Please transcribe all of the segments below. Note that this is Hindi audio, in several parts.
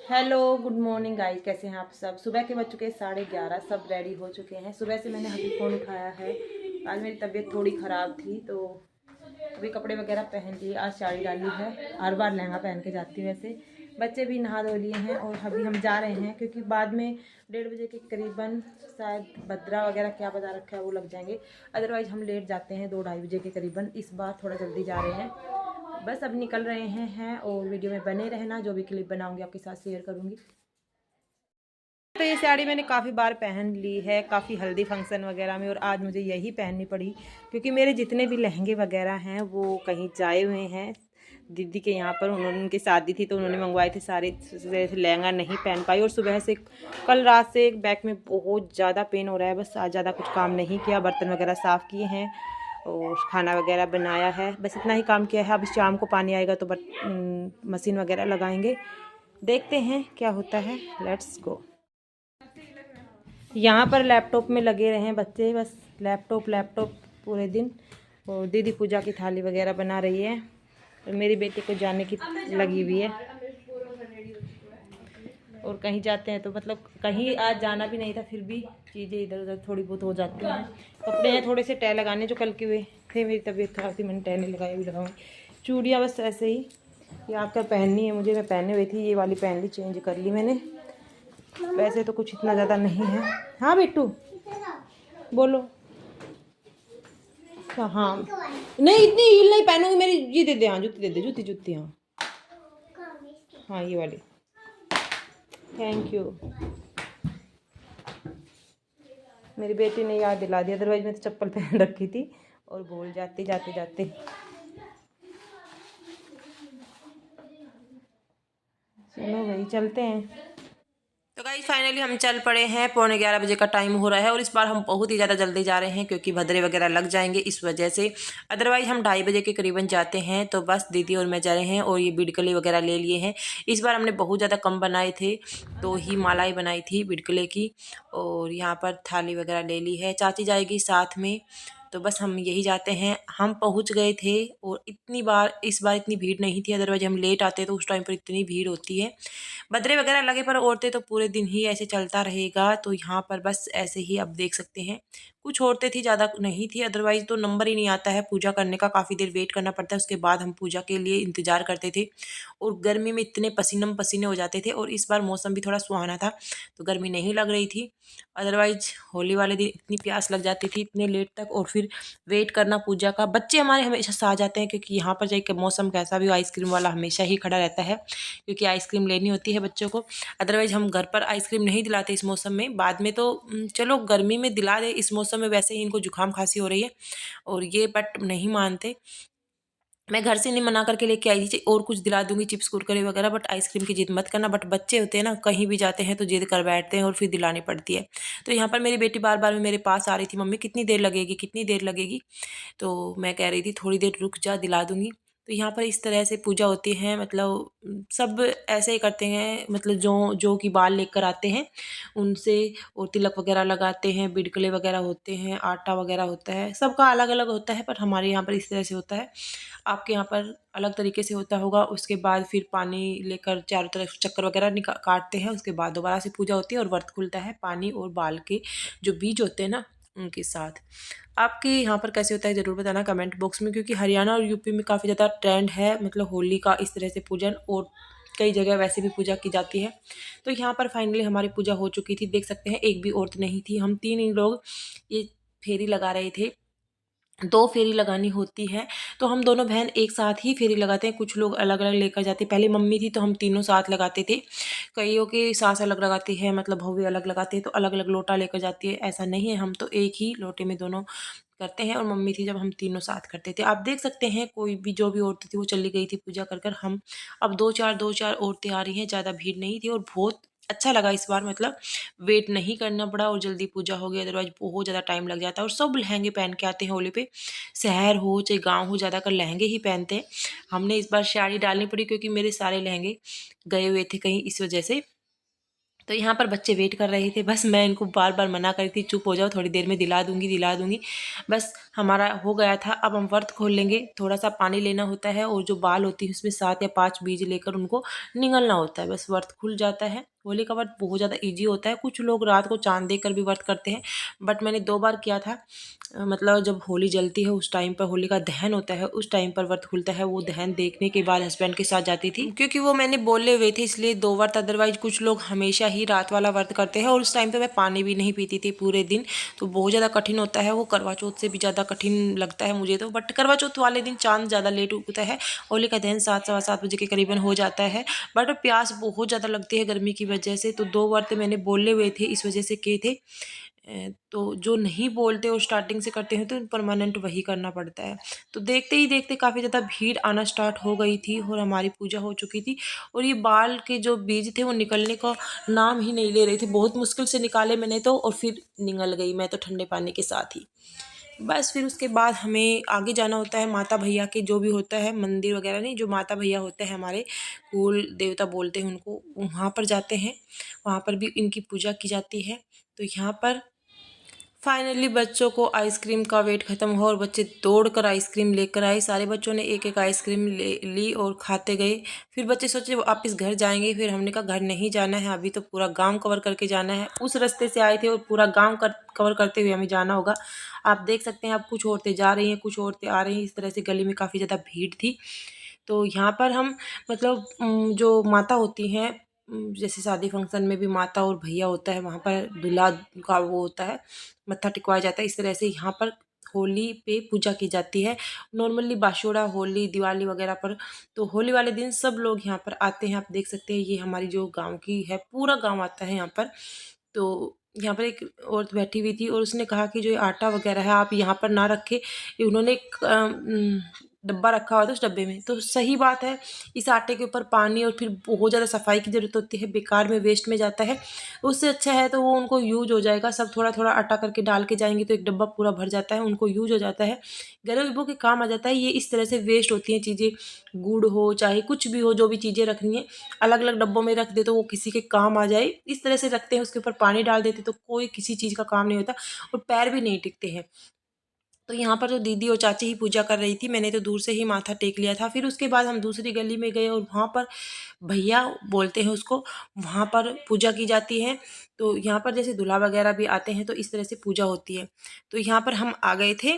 हेलो गुड मॉर्निंग गाइस, कैसे हैं आप सब। सुबह के बज चुके 11:30, सब रेडी हो चुके हैं। सुबह से मैंने अभी फ़ोन उठाया है। आज मेरी तबीयत थोड़ी ख़राब थी तो अभी कपड़े वगैरह पहन लिए। आज साड़ी डाली है, हर बार लहंगा पहन के जाती हूँ वैसे। बच्चे भी नहा धो लिए हैं और अभी हम जा रहे हैं क्योंकि बाद में 1:30 बजे के करीबन शायद भद्रा वगैरह क्या बता रखा है वो लग जाएंगे। अदरवाइज़ हम लेट जाते हैं 2-2:30 बजे के करीबन। इस बार थोड़ा जल्दी जा रहे हैं। बस अब निकल रहे हैं और वीडियो में बने रहना। जो भी क्लिप बनाऊंगी आपके साथ शेयर करूंगी। तो ये साड़ी मैंने काफ़ी बार पहन ली है, काफ़ी हल्दी फंक्शन वगैरह में, और आज मुझे यही पहननी पड़ी क्योंकि मेरे जितने भी लहंगे वगैरह हैं वो कहीं जाए हुए हैं। दीदी के यहाँ पर उन्होंने, उनकी शादी थी तो उन्होंने मंगवाए थे सारे। लहंगा नहीं पहन पाई और सुबह से, कल रात से एक बैक में बहुत ज़्यादा पेन हो रहा है। बस आज ज़्यादा कुछ काम नहीं किया, बर्तन वगैरह साफ़ किए हैं और खाना वगैरह बनाया है, बस इतना ही काम किया है। अब शाम को पानी आएगा तो मशीन वगैरह लगाएंगे। देखते हैं क्या होता है, लेट्स गो। यहाँ पर लैपटॉप में लगे रहे हैं बच्चे, बस लैपटॉप लैपटॉप पूरे दिन। और दीदी पूजा की थाली वगैरह बना रही है और मेरी बेटी को जाने की लगी हुई है। और कहीं जाते हैं तो मतलब कहीं आज जाना भी नहीं था, फिर भी चीज़ें इधर उधर थोड़ी बहुत हो जाती हैं। कपड़े हैं थोड़े से तय लगाने जो कल के हुए थे, मेरी तबीयत खराब थी, मैंने तय नहीं लगाया, भी लगाऊंगी। चूड़ियाँ बस ऐसे ही ये आकर पहननी है मुझे, मैं पहने हुई थी, ये वाली पहन ली, चेंज कर ली मैंने। वैसे तो कुछ इतना ज़्यादा नहीं है। हाँ बिट्टू बोलो। हाँ नहीं, इतनी हील नहीं पहनूंगी, मेरी ये दे दे, हाँ जूती दे दे, जूती जूती, हाँ हाँ ये वाली, थैंक यू। मेरी बेटी ने याद दिला दिया, अदरवाइज मैं तो चप्पल पहन रखी थी और भूल जाती जाते जाते। चलो भाई चलते हैं। तो गाइस फाइनली हम चल पड़े हैं। 11:15 बजे का टाइम हो रहा है और इस बार हम बहुत ही ज़्यादा जल्दी जा रहे हैं क्योंकि भद्रे वगैरह लग जाएंगे इस वजह से। अदरवाइज हम 2:30 बजे के करीबन जाते हैं। तो बस दीदी और मैं जा रहे हैं और ये बिडकली वगैरह ले लिए हैं। इस बार हमने बहुत ज़्यादा कम बनाए थे, 2 ही मालाएँ बनाई थी बिडकले की। और यहाँ पर थाली वगैरह ले ली है, चाची जाएगी साथ में। तो बस हम यही जाते हैं। हम पहुंच गए थे और इस बार इतनी भीड़ नहीं थी, अदरवाइज हम लेट आते तो उस टाइम पर इतनी भीड़ होती है। बदरे वगैरह लगे पर औरतें तो पूरे दिन ही ऐसे चलता रहेगा। तो यहाँ पर बस ऐसे ही अब देख सकते हैं, कुछ औरतें थी, ज़्यादा नहीं थी। अदरवाइज तो नंबर ही नहीं आता है पूजा करने का, काफ़ी देर वेट करना पड़ता है, उसके बाद हम पूजा के लिए इंतज़ार करते थे। और गर्मी में इतने पसीनम पसीने हो जाते थे। और इस बार मौसम भी थोड़ा सुहाना था तो गर्मी नहीं लग रही थी। अदरवाइज होली वाले दिन इतनी प्यास लग जाती थी इतने लेट तक, और फिर वेट करना पूजा का। बच्चे हमारे हमेशा साथ जाते हैं क्योंकि यहाँ पर जाके मौसम कैसा भी हो, आइसक्रीम वाला हमेशा ही खड़ा रहता है क्योंकि आइसक्रीम लेनी होती है बच्चों को। अदरवाइज हम घर पर आइसक्रीम नहीं दिलाते इस मौसम में, बाद में तो चलो गर्मी में दिला दे, इस मौसम में वैसे ही इनको जुकाम खांसी हो रही है और ये बट नहीं मानते। मैं घर से नहीं मना करके लेके आई थी और कुछ दिला दूंगी, चिप्स कुरकुरे वगैरह, बट आइसक्रीम की जिद मत करना। बट बच्चे होते हैं ना, कहीं भी जाते हैं तो जिद कर बैठते हैं और फिर दिलानी पड़ती है। तो यहाँ पर मेरी बेटी बार बार मेरे पास आ रही थी, मम्मी कितनी देर लगेगी कितनी देर लगेगी। तो मैं कह रही थी थोड़ी देर रुक जा, दिला दूंगी। तो यहाँ पर इस तरह से पूजा होती है, मतलब सब ऐसे ही करते हैं, मतलब जो जो कि बाल लेकर आते हैं उनसे, और तिलक वगैरह लगाते हैं, बिडकले वगैरह होते हैं, आटा वगैरह होता है, सबका अलग अलग होता है। पर हमारे यहाँ पर इस तरह से होता है, आपके यहाँ पर अलग तरीके से होता होगा। उसके बाद फिर पानी लेकर चारों तरफ चक्कर वगैरह काटते हैं, उसके बाद दोबारा से पूजा होती है और व्रत खुलता है पानी और बाल के जो बीज होते हैं ना उनके साथ। आपके यहाँ पर कैसे होता है ज़रूर बताना कमेंट बॉक्स में, क्योंकि हरियाणा और यूपी में काफ़ी ज़्यादा ट्रेंड है मतलब होली का इस तरह से पूजन, और कई जगह वैसे भी पूजा की जाती है। तो यहाँ पर फाइनली हमारी पूजा हो चुकी थी, देख सकते हैं एक भी औरत नहीं थी, हम 3 ही लोग ये फेरी लगा रहे थे। 2 फेरी लगानी होती है तो हम दोनों बहन एक साथ ही फेरी लगाते हैं, कुछ लोग अलग अलग लेकर जाते हैं। पहले मम्मी थी तो हम तीनों साथ लगाते थे, कईयों की सास अलग लगाती है, मतलब बहू भी अलग लगाती है तो अलग अलग लोटा लेकर जाती है, ऐसा नहीं है, हम तो एक ही लोटे में दोनों करते हैं। और मम्मी थी जब हम तीनों साथ करते थे। आप देख सकते हैं कोई भी जो भी औरतें थी वो चली गई थी पूजा कर कर। हम अब दो चार औरतें आ रही हैं, ज़्यादा भीड़ नहीं थी और बहुत अच्छा लगा इस बार, मतलब वेट नहीं करना पड़ा और जल्दी पूजा हो गई, अदरवाइज बहुत ज़्यादा टाइम लग जाता है। और सब लहंगे पहन के आते हैं होली पे, शहर हो चाहे गांव हो, ज़्यादातर लहंगे ही पहनते हैं। हमने इस बार साड़ी डालनी पड़ी क्योंकि मेरे सारे लहंगे गए हुए थे कहीं, इस वजह से। तो यहाँ पर बच्चे वेट कर रहे थे, बस मैं इनको बार बार मना कर रही थी चुप हो जाओ, थोड़ी देर में दिला दूंगी दिला दूंगी। बस हमारा हो गया था। अब हम व्रत खोल लेंगे। थोड़ा सा पानी लेना होता है और जो बाल होती है उसमें 7 या 5 बीज लेकर उनको निगलना होता है, बस व्रत खुल जाता है। होली का व्रत बहुत ज़्यादा इजी होता है। कुछ लोग रात को चांद देखकर भी व्रत करते हैं, बट मैंने 2 बार किया था। मतलब जब होली जलती है उस टाइम पर, होली का दहन होता है उस टाइम पर व्रत खुलता है। वो दहन देखने के बाद हस्बैंड के साथ जाती थी, क्योंकि वो मैंने बोले हुए थे, इसलिए 2 व्रत। अदरवाइज कुछ लोग हमेशा ही रात वाला व्रत करते हैं और उस टाइम पे मैं पानी भी नहीं पीती थी पूरे दिन, तो बहुत ज़्यादा कठिन होता है। वो करवा चौथ से भी ज़्यादा कठिन लगता है मुझे तो। बट करवा चौथ वाले दिन चांद ज़्यादा लेट उगता है, होली का दहन 7 सवा 7 बजे के करीबन हो जाता है। बट प्यास बहुत ज़्यादा लगती है गर्मी की वजह से, तो 2 व्रत मैंने बोले हुए थे, इस वजह से किए थे। तो जो नहीं बोलते और स्टार्टिंग से करते हैं तो परमानेंट वही करना पड़ता है। तो देखते ही देखते काफ़ी ज़्यादा भीड़ आना स्टार्ट हो गई थी और हमारी पूजा हो चुकी थी। और ये बाल के जो बीज थे वो निकलने का नाम ही नहीं ले रहे थे। बहुत मुश्किल से निकाले मैंने तो, और फिर निकल गई मैं तो ठंडे पानी के साथ ही। बस फिर उसके बाद हमें आगे जाना होता है। माता भैया के जो भी होता है, मंदिर वगैरह नहीं, जो माता भैया होते हैं हमारे कुल देवता बोलते हैं उनको, वहाँ पर जाते हैं। वहाँ पर भी इनकी पूजा की जाती है। तो यहाँ पर फाइनली बच्चों को आइसक्रीम का वेट खत्म हुआ और बच्चे दौड़कर आइसक्रीम लेकर आए। सारे बच्चों ने एक एक आइसक्रीम ले ली और खाते गए। फिर बच्चे सोचे वापस घर जाएंगे, फिर हमने कहा घर नहीं जाना है, अभी तो पूरा गांव कवर करके जाना है। उस रास्ते से आए थे और पूरा गांव कवर करते हुए हमें जाना होगा। आप देख सकते हैं, अब कुछ औरतें जा रही हैं, कुछ औरतें आ रही हैं। इस तरह से गली में काफ़ी ज़्यादा भीड़ थी। तो यहाँ पर हम मतलब जो माता होती हैं, जैसे शादी फंक्शन में भी माता और भैया होता है, वहाँ पर दूल्हा का वो होता है, मत्था टिकवाया जाता है। इस तरह से यहाँ पर होली पे पूजा की जाती है। नॉर्मली बाशोड़ा, होली, दिवाली वगैरह पर, तो होली वाले दिन सब लोग यहाँ पर आते हैं। आप देख सकते हैं, ये हमारी जो गांव की है, पूरा गांव आता है यहाँ पर। तो यहाँ पर एक औरत बैठी हुई थी और उसने कहा कि जो ये आटा वगैरह है आप यहाँ पर ना रखे। उन्होंने एक डब्बा रखा हुआ था, उस डब्बे में। तो सही बात है, इस आटे के ऊपर पानी और फिर बहुत ज़्यादा सफाई की ज़रूरत होती है, बेकार में वेस्ट में जाता है। उससे अच्छा है तो वो उनको यूज हो जाएगा। सब थोड़ा थोड़ा आटा करके डाल के जाएंगे तो एक डब्बा पूरा भर जाता है, उनको यूज हो जाता है, गरीबों के काम आ जाता है। ये इस तरह से वेस्ट होती हैं चीज़ें, गुड़ हो चाहे कुछ भी हो, जो भी चीज़ें रखनी है अलग अलग डब्बों में रख दे तो वो किसी के काम आ जाए, इस तरह से रखते हैं। उसके ऊपर पानी डाल देते तो कोई किसी चीज़ का काम नहीं होता और पैर भी नहीं टिकते हैं। तो यहाँ पर तो दीदी और चाची ही पूजा कर रही थी, मैंने तो दूर से ही माथा टेक लिया था। फिर उसके बाद हम दूसरी गली में गए और वहाँ पर भैया बोलते हैं उसको, वहाँ पर पूजा की जाती है। तो यहाँ पर जैसे दूल्हा वगैरह भी आते हैं तो इस तरह से पूजा होती है। तो यहाँ पर हम आ गए थे।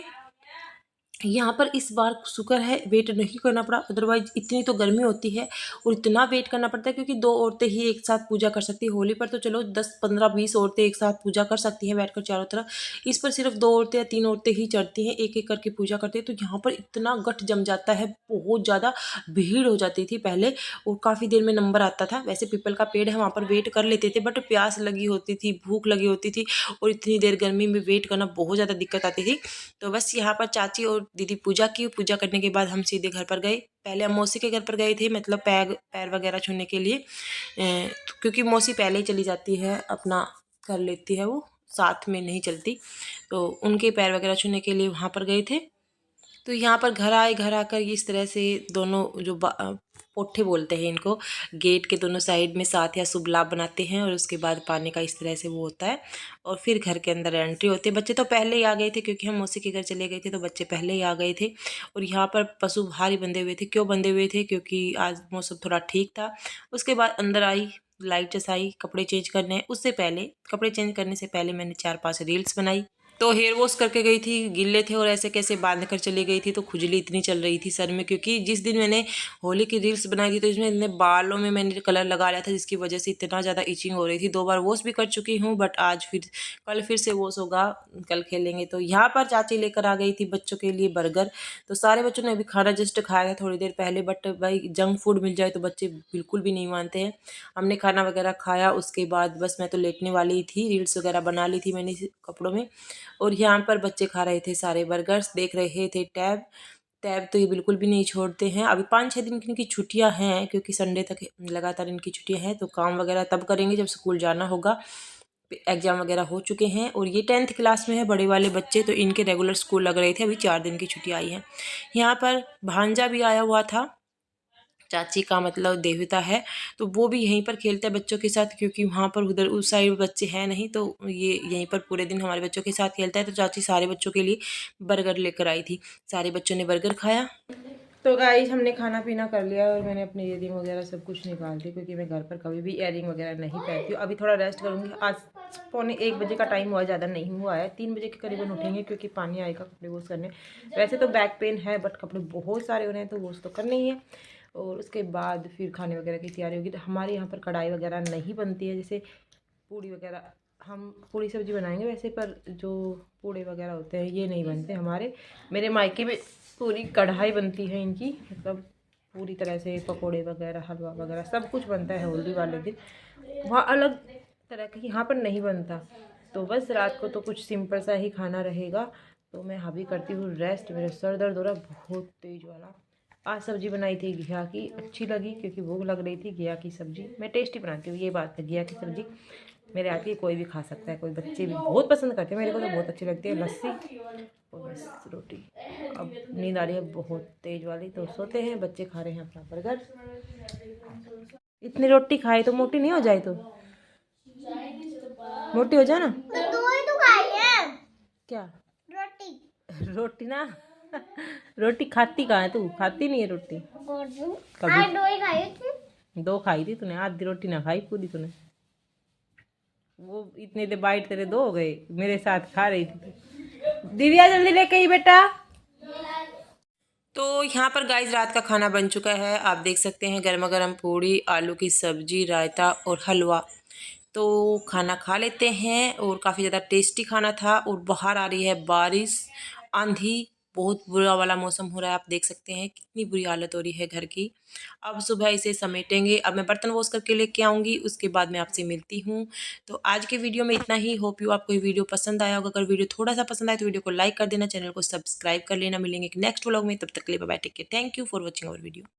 यहाँ पर इस बार शुक्र है वेट नहीं करना पड़ा, अदरवाइज इतनी तो गर्मी होती है और इतना वेट करना पड़ता है, क्योंकि 2 औरतें ही एक साथ पूजा कर सकती है। होली पर तो चलो 10 15 20 औरतें एक साथ पूजा कर सकती हैं बैठकर चारों तरफ। इस पर सिर्फ 2 औरतें या 3 औरतें ही चढ़ती हैं, एक एक करके पूजा करती है। तो यहाँ पर इतना गठ जम जाता है, बहुत ज़्यादा भीड़ हो जाती थी पहले, और काफ़ी देर में नंबर आता था। वैसे पीपल का पेड़ है, वहाँ पर वेट कर लेते थे, बट प्यास लगी होती थी, भूख लगी होती थी, और इतनी देर गर्मी में वेट करना बहुत ज़्यादा दिक्कत आती थी। तो बस यहाँ पर चाची और दीदी पूजा की। पूजा करने के बाद हम सीधे घर पर गए। पहले हम मौसी के घर पर गए थे, मतलब पैर वगैरह छूने के लिए, क्योंकि मौसी पहले ही चली जाती है, अपना कर लेती है, वो साथ में नहीं चलती। तो उनके पैर वगैरह छूने के लिए वहाँ पर गए थे। तो यहाँ पर घर आए, घर आकर इस तरह से दोनों जो पोठे बोलते हैं इनको, गेट के दोनों साइड में 7 या शुभ लाभ बनाते हैं, और उसके बाद पानी का इस तरह से वो होता है, और फिर घर के अंदर एंट्री होती है। बच्चे तो पहले ही आ गए थे, क्योंकि हम मौसी के घर चले गए थे तो बच्चे पहले ही आ गए थे। और यहाँ पर पशु भारी बंधे हुए थे। क्यों बंधे हुए थे? क्योंकि आज मौसम थोड़ा ठीक था। उसके बाद अंदर आई, लाइट जसाई, कपड़े चेंज करने, उससे पहले कपड़े चेंज करने से पहले मैंने 4-5 रील्स बनाई। तो हेयर वॉश करके गई थी, गिल्ले थे और ऐसे कैसे बांध कर चली गई थी, तो खुजली इतनी चल रही थी सर में, क्योंकि जिस दिन मैंने होली की रील्स बनाई थी तो इसमें इतने बालों में मैंने कलर लगा लिया था, जिसकी वजह से इतना ज़्यादा इचिंग हो रही थी। 2 बार वॉश भी कर चुकी हूँ, बट आज फिर कल फिर से वॉश होगा, कल खेलेंगे। तो यहाँ पर चाची लेकर आ गई थी बच्चों के लिए बर्गर। तो सारे बच्चों ने अभी खाना जस्ट खाया था थोड़ी देर पहले, बट भाई जंक फूड मिल जाए तो बच्चे बिल्कुल भी नहीं मानते हैं। हमने खाना वगैरह खाया, उसके बाद बस मैं तो लेटने वाली ही थी, रील्स वगैरह बना ली थी मैंने कपड़ों में। और यहाँ पर बच्चे खा रहे थे सारे बर्गर्स, देख रहे थे टैब। टैब तो ये बिल्कुल भी नहीं छोड़ते हैं। अभी 5-6 दिन की इनकी छुट्टियाँ हैं, क्योंकि संडे तक लगातार इनकी छुट्टियाँ हैं। तो काम वगैरह तब करेंगे जब स्कूल जाना होगा, एग्जाम वगैरह हो चुके हैं। और ये 10th क्लास में है बड़े वाले बच्चे, तो इनके रेगुलर स्कूल लग रहे थे। अभी 4 दिन की छुट्टी आई है। यहाँ पर भांजा भी आया हुआ था, चाची का मतलब देवता है, तो वो भी यहीं पर खेलता है बच्चों के साथ, क्योंकि वहाँ पर उधर उस साइड बच्चे हैं नहीं, तो ये यहीं पर पूरे दिन हमारे बच्चों के साथ खेलता है। तो चाची सारे बच्चों के लिए बर्गर लेकर आई थी, सारे बच्चों ने बर्गर खाया। तो गाइस हमने खाना पीना कर लिया और मैंने अपनी ईयरिंग वगैरह सब कुछ निकाल दी, क्योंकि मैं घर पर कभी भी ईयरिंग वगैरह नहीं पहनती हूँ। अभी थोड़ा रेस्ट करूँगी। आज 1:45 का टाइम हुआ, ज़्यादा नहीं हुआ है। 3 बजे के करीबन उठेंगे, क्योंकि पानी आएगा कपड़े वॉश करने। वैसे तो बैक पेन है, बट कपड़े बहुत सारे हो रहे हैं तो वॉश तो करने ही है। और उसके बाद फिर खाने वगैरह की तैयारी होगी। तो हमारे यहाँ पर कढ़ाई वगैरह नहीं बनती है, जैसे पूड़ी वगैरह हम पूड़ी सब्जी बनाएंगे वैसे, पर जो पूड़े वगैरह होते हैं ये नहीं बनते हमारे। मेरे मायके में पूरी कढ़ाई बनती है इनकी, मतलब पूरी तरह से पकोड़े वगैरह हलवा वगैरह सब कुछ बनता है होली वाले दिन। वहाँ अलग तरह का यहाँ पर नहीं बनता। तो बस रात को तो कुछ सिंपल सा ही खाना रहेगा। तो मैं अभी करती हूँ रेस्ट, मेरा सर दर्द हो रहा बहुत तेज वाला। आज सब्जी बनाई थी घिया की, अच्छी लगी क्योंकि भूख लग रही थी। घिया की सब्जी मैं टेस्टी बनाती हूँ, ये बात है। घिया की सब्जी मेरे हाथ की कोई भी खा सकता है, कोई बच्चे भी बहुत पसंद करते हैं, मेरे को तो बहुत अच्छी लगती है। लस्सी और बस रोटी। अब नींद आ रही है बहुत तेज वाली, तो सोते हैं। बच्चे खा रहे हैं अपना बर्गर। इतनी रोटी खाए तो मोटी नहीं हो जाए? तो मोटी हो जाए ना। दो ही तो खाई है। क्या रोटी? रोटी ना रोटी खाती कहाँ है तू? खाती नहीं है रोटी कभी? दो ही खाई थी। 2 खाई थी तूने, आधी रोटी ना खाई पूरी तूने। वो इतने दे बाइट तेरे 2 हो गए, मेरे साथ खा रही थी। दिव्या जल्दी लेके आई बेटा। तो यहाँ पर गाइस रात का खाना बन चुका है, आप देख सकते हैं। गर्मा गर्म पूड़ी, आलू की सब्जी, रायता और हलवा। तो खाना खा लेते हैं, और काफ़ी ज़्यादा टेस्टी खाना था। और बाहर आ रही है बारिश, आंधी, बहुत बुरा वाला मौसम हो रहा है। आप देख सकते हैं कितनी बुरी हालत हो रही है घर की। अब सुबह इसे समेटेंगे। अब मैं बर्तन वॉश करके लेके आऊँगी, उसके बाद मैं आपसे मिलती हूँ। तो आज के वीडियो में इतना ही। होप यू आपको ये वीडियो पसंद आया होगा। अगर वीडियो थोड़ा सा पसंद आए तो वीडियो को लाइक कर देना, चैनल को सब्सक्राइब कर लेना। मिलेंगे एक नेक्स्ट व्लॉग में, तब तक के लिए bye bye, take care, thank you for watching our video.